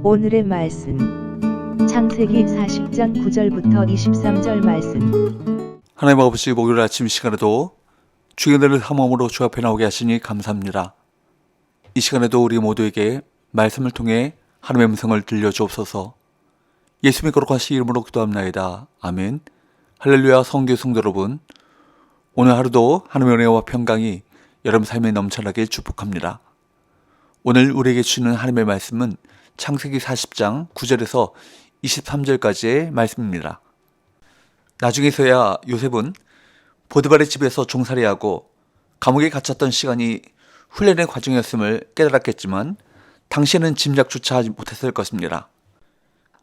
오늘의 말씀 창세기 40장 9절부터 23절 말씀. 하나님 아버지, 목요일 아침 시간에도 주의 은혜를 함음으로 주 앞에 나오게 하시니 감사합니다. 이 시간에도 우리 모두에게 말씀을 통해 하나님의 음성을 들려주옵소서. 예수님의 거룩하신 이름으로 기도합나이다. 아멘. 할렐루야. 성교 성도 여러분, 오늘 하루도 하나님의 은혜와 평강이 여러분 삶에 넘쳐나길 축복합니다. 오늘 우리에게 주시는 하나님의 말씀은 창세기 40장 9절에서 23절까지의 말씀입니다. 나중에서야 요셉은 보디발의 집에서 종살이하고 감옥에 갇혔던 시간이 훈련의 과정이었음을 깨달았겠지만 당시에는 짐작조차 하지 못했을 것입니다.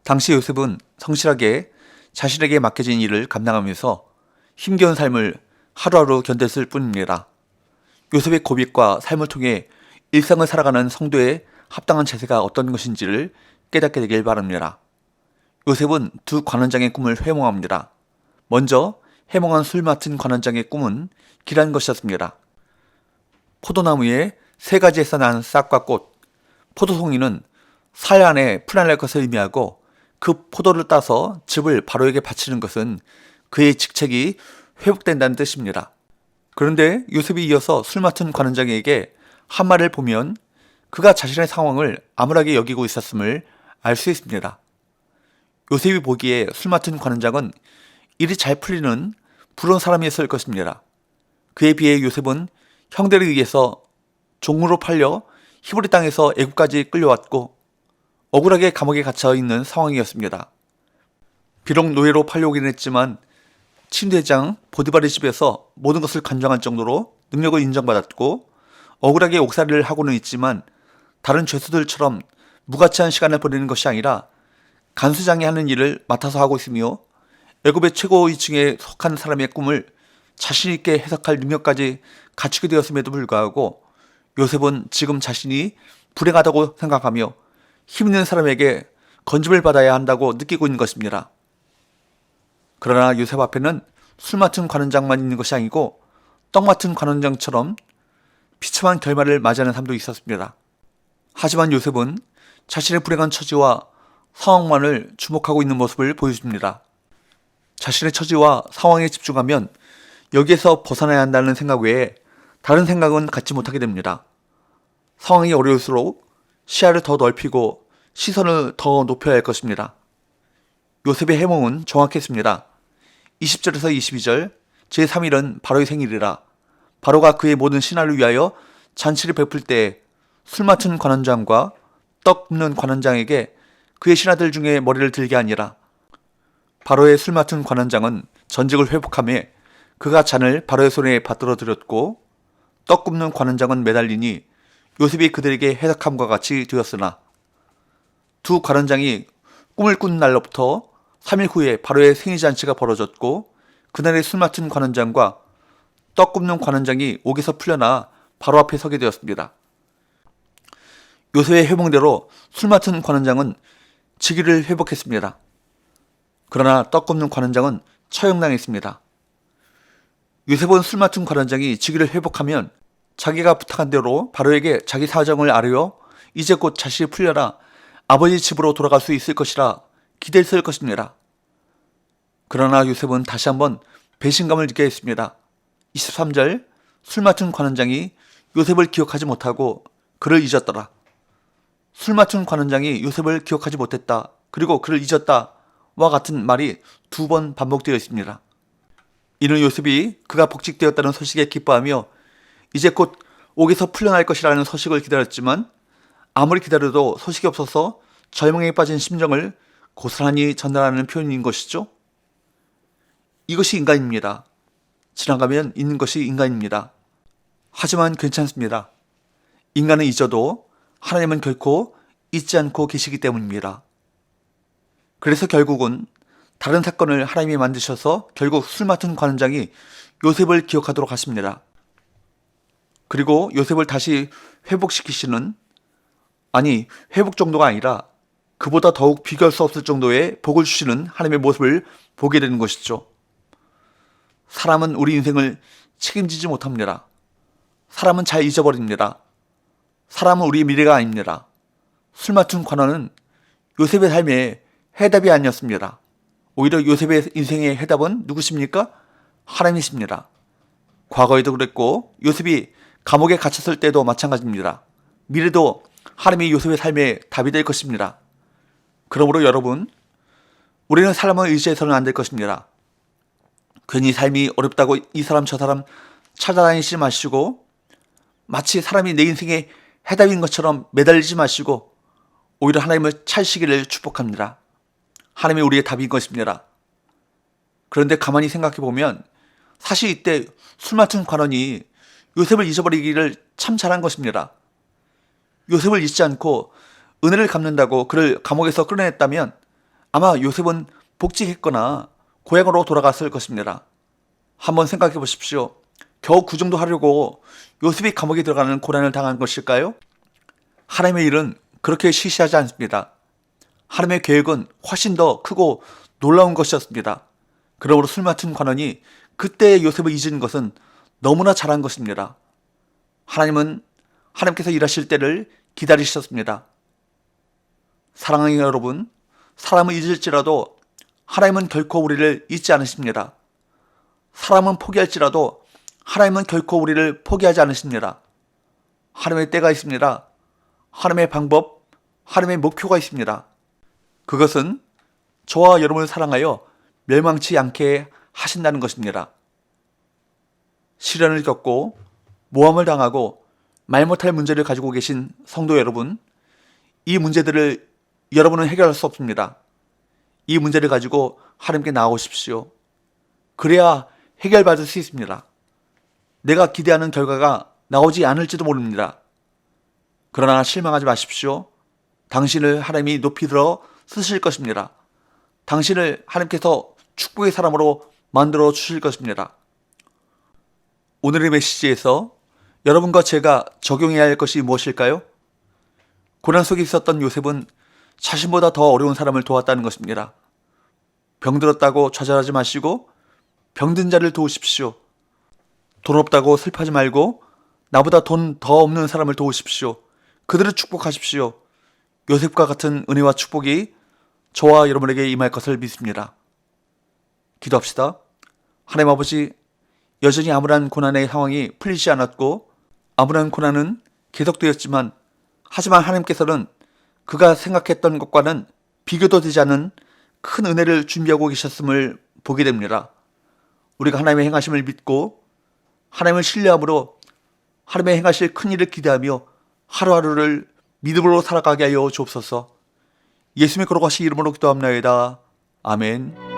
당시 요셉은 성실하게 자신에게 맡겨진 일을 감당하면서 힘겨운 삶을 하루하루 견뎠을 뿐입니다. 요셉의 고백과 삶을 통해 일상을 살아가는 성도의 합당한 자세가 어떤 것인지를 깨닫게 되길 바랍니다. 요셉은 두 관원장의 꿈을 회몽합니다. 먼저 해몽한 술 맡은 관원장의 꿈은 길한 것이었습니다. 포도나무에 세 가지에서 난 싹과 꽃, 포도송이는 살 안에 풀어낼 것을 의미하고 그 포도를 따서 즙을 바로에게 바치는 것은 그의 직책이 회복된다는 뜻입니다. 그런데 요셉이 이어서 술 맡은 관원장에게 한 말을 보면 그가 자신의 상황을 암울하게 여기고 있었음을 알 수 있습니다. 요셉이 보기에 술 맡은 관원장은 일이 잘 풀리는 부러운 사람이었을 것입니다. 그에 비해 요셉은 형들에 의해서 종으로 팔려 히브리 땅에서 애국까지 끌려왔고 억울하게 감옥에 갇혀 있는 상황이었습니다. 비록 노예로 팔려오긴 했지만 침대장 보디발의 집에서 모든 것을 관장할 정도로 능력을 인정받았고 억울하게 옥살이를 하고는 있지만 다른 죄수들처럼 무가치한 시간을 보내는 것이 아니라 간수장이 하는 일을 맡아서 하고 있으며 애굽의 최고위층에 속한 사람의 꿈을 자신 있게 해석할 능력까지 갖추게 되었음에도 불구하고 요셉은 지금 자신이 불행하다고 생각하며 힘있는 사람에게 건집을 받아야 한다고 느끼고 있는 것입니다. 그러나 요셉 앞에는 술 맡은 관원장만 있는 것이 아니고 떡 맡은 관원장처럼 비참한 결말을 맞이하는 삶도 있었습니다. 하지만 요셉은 자신의 불행한 처지와 상황만을 주목하고 있는 모습을 보여줍니다. 자신의 처지와 상황에 집중하면 여기에서 벗어나야 한다는 생각 외에 다른 생각은 갖지 못하게 됩니다. 상황이 어려울수록 시야를 더 넓히고 시선을 더 높여야 할 것입니다. 요셉의 해몽은 정확했습니다. 20절에서 22절, 제3일은 바로의 생일이라. 바로가 그의 모든 신하를 위하여 잔치를 베풀 때에 술 맡은 관원장과 떡 굽는 관원장에게 그의 신하들 중에 머리를 들게 하니라. 바로의 술 맡은 관원장은 전직을 회복하며 그가 잔을 바로의 손에 받들어 드렸고 떡 굽는 관원장은 매달리니 요셉이 그들에게 해석함과 같이 되었으나 두 관원장이 꿈을 꾼 날로부터 3일 후에 바로의 생일잔치가 벌어졌고 그날의 술 맡은 관원장과 떡 굽는 관원장이 옥에서 풀려나 바로 앞에 서게 되었습니다. 요셉의 해몽대로 술 맡은 관원장은 직위를 회복했습니다. 그러나 떡 굽는 관원장은 처형당했습니다. 요셉은 술 맡은 관원장이 직위를 회복하면 자기가 부탁한 대로 바로에게 자기 사정을 아뢰어 이제 곧 자신이 풀려나 아버지 집으로 돌아갈 수 있을 것이라 기대했을 것입니다. 그러나 요셉은 다시 한번 배신감을 느끼게 했습니다. 23절, 술 맡은 관원장이 요셉을 기억하지 못하고 그를 잊었더라. 술 맡은 관원장이 요셉을 기억하지 못했다, 그리고 그를 잊었다 와 같은 말이 2번 반복되어 있습니다. 이는 요셉이 그가 복직되었다는 소식에 기뻐하며 이제 곧 옥에서 풀려날 것이라는 소식을 기다렸지만 아무리 기다려도 소식이 없어서 절망에 빠진 심정을 고스란히 전달하는 표현인 것이죠. 이것이 인간입니다. 지나가면 있는 것이 인간입니다. 하지만 괜찮습니다. 인간은 잊어도 하나님은 결코 잊지 않고 계시기 때문입니다. 그래서 결국은 다른 사건을 하나님이 만드셔서 결국 술 맡은 관원장이 요셉을 기억하도록 하십니다. 그리고 요셉을 다시 회복시키시는, 아니 회복 정도가 아니라 그보다 더욱 비교할 수 없을 정도의 복을 주시는 하나님의 모습을 보게 되는 것이죠. 사람은 우리 인생을 책임지지 못합니다. 사람은 잘 잊어버립니다. 사람은 우리의 미래가 아닙니다. 술 맞춘 관원은 요셉의 삶의 해답이 아니었습니다. 오히려 요셉의 인생의 해답은 누구십니까? 하나님이십니다. 과거에도 그랬고 요셉이 감옥에 갇혔을 때도 마찬가지입니다. 미래도 하나님이 요셉의 삶의 답이 될 것입니다. 그러므로 여러분, 우리는 사람을 의지해서는 안 될 것입니다. 괜히 삶이 어렵다고 이 사람 저 사람 찾아다니지 마시고 마치 사람이 내 인생의 해답인 것처럼 매달리지 마시고 오히려 하나님을 찾으시기를 축복합니다. 하나님이 우리의 답인 것입니다. 그런데 가만히 생각해 보면 사실 이때 술 맞춘 관원이 요셉을 잊어버리기를 참 잘한 것입니다. 요셉을 잊지 않고 은혜를 갚는다고 그를 감옥에서 끌어냈다면 아마 요셉은 복직했거나 고향으로 돌아갔을 것입니다. 한번 생각해 보십시오. 겨우 그 정도 하려고 요셉이 감옥에 들어가는 고난을 당한 것일까요? 하나님의 일은 그렇게 시시하지 않습니다. 하나님의 계획은 훨씬 더 크고 놀라운 것이었습니다. 그러므로 술 맞춘 관원이 그때의 요셉을 잊은 것은 너무나 잘한 것입니다. 하나님께서 일하실 때를 기다리셨습니다. 사랑하는 여러분, 사람을 잊을지라도 하나님은 결코 우리를 잊지 않으십니다. 사람은 포기할지라도 하나님은 결코 우리를 포기하지 않으십니다. 하나님의 때가 있습니다. 하나님의 방법, 하나님의 목표가 있습니다. 그것은 저와 여러분을 사랑하여 멸망치 않게 하신다는 것입니다. 시련을 겪고 모함을 당하고 말 못할 문제를 가지고 계신 성도 여러분, 이 문제들을 여러분은 해결할 수 없습니다. 이 문제를 가지고 하나님께 나아오십시오. 그래야 해결받을 수 있습니다. 내가 기대하는 결과가 나오지 않을지도 모릅니다. 그러나 실망하지 마십시오. 당신을 하나님이 높이 들어 쓰실 것입니다. 당신을 하나님께서 축복의 사람으로 만들어 주실 것입니다. 오늘의 메시지에서 여러분과 제가 적용해야 할 것이 무엇일까요? 고난 속에 있었던 요셉은 자신보다 더 어려운 사람을 도왔다는 것입니다. 병들었다고 좌절하지 마시고 병든 자를 도우십시오. 돈 없다고 슬퍼하지 말고 나보다 돈 더 없는 사람을 도우십시오. 그들을 축복하십시오. 요셉과 같은 은혜와 축복이 저와 여러분에게 임할 것을 믿습니다. 기도합시다. 하나님 아버지, 여전히 암울한 고난의 상황이 풀리지 않았고 암울한 고난은 계속되었지만 하지만 하나님께서는 그가 생각했던 것과는 비교도 되지 않는 큰 은혜를 준비하고 계셨음을 보게 됩니다. 우리가 하나님의 행하심을 믿고 하나님을 신뢰함으로 하나님의 행하실 큰 일을 기대하며 하루하루를 믿음으로 살아가게 하여 주옵소서. 예수님의 거룩하신 이름으로 기도합나이다. 아멘.